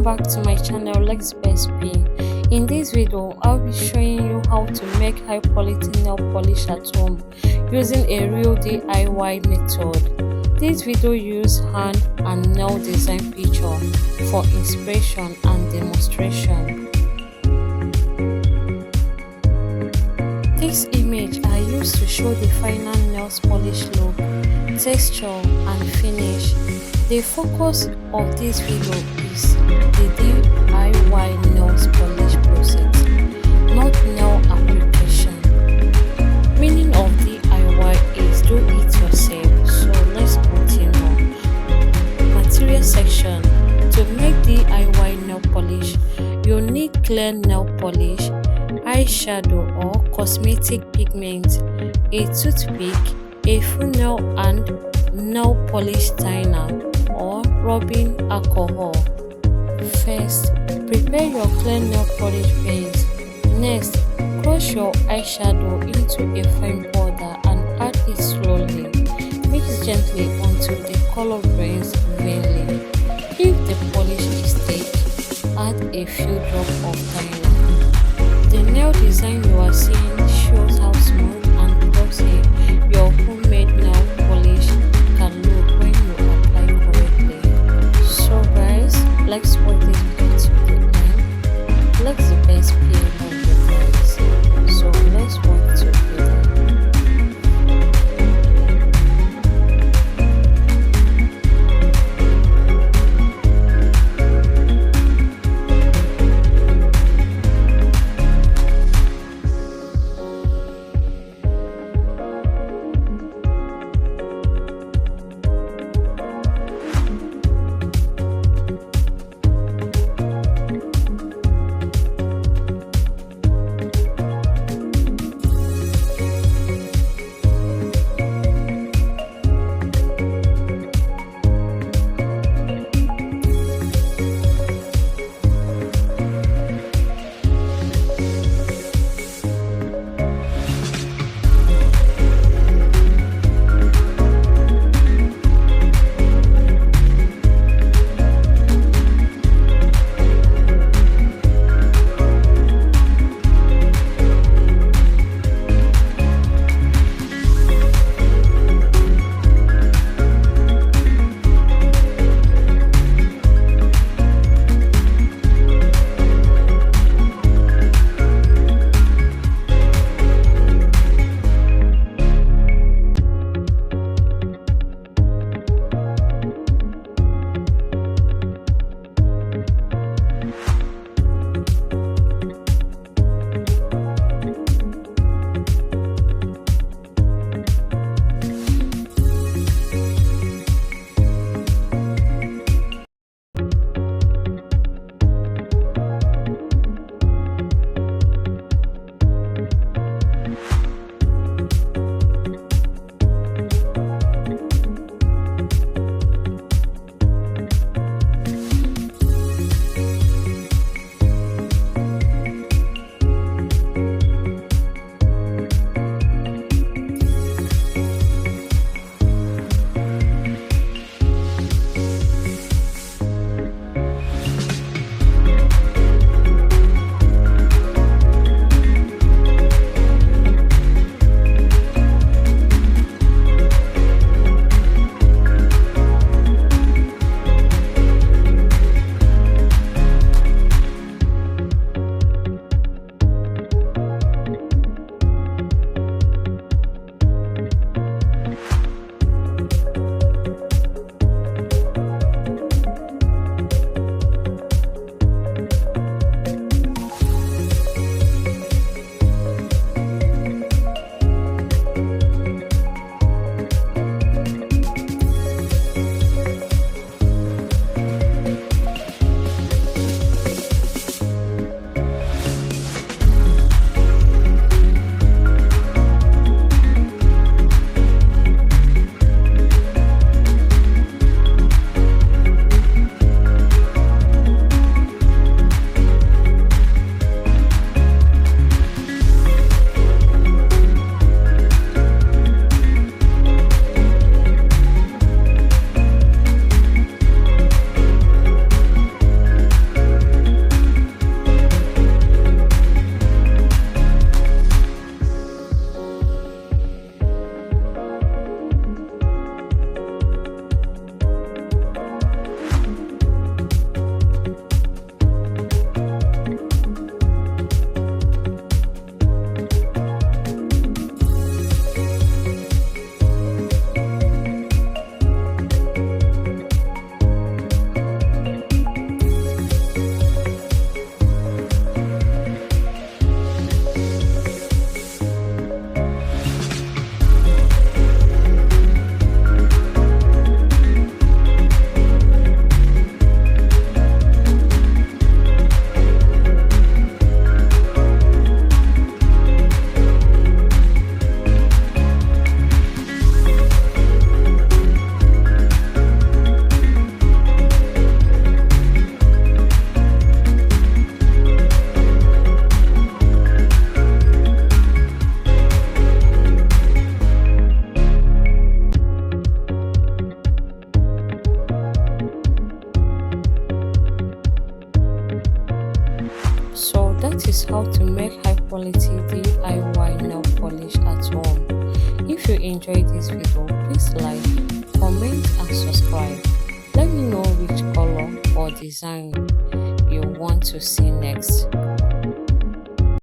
back to my channel. Let's best be. In this video I'll be showing you how to make high quality nail polish at home using a real DIY method. This video use hand and nail design picture for inspiration and demonstration. This image I use to show the final nails polish look, texture and finish. The focus of this video is the DIY nails polish process, not nail application. Meaning of DIY is do it yourself. So let's continue. Material section. To make DIY nail polish, you need clear nail polish, eyeshadow or cosmetic pigment, a toothpick, a funnel and nail polish thinner or rubbing alcohol. First, prepare your clear nail polish base. Next, crush your eyeshadow into a fine powder and add it slowly. Mix gently until the color blends evenly. If the polish is thick, add a few drops of thinner. The nail design you are seeing shows how smooth and glossy your homemade nail polish can look when you apply correctly. So guys, let's watch this video to the end. Let's the best play of the guys. So let's work together. practice how to make high quality DIY nail polish at home. If you enjoyed this video, please like, comment and subscribe. Let me know which color or design you want to see next.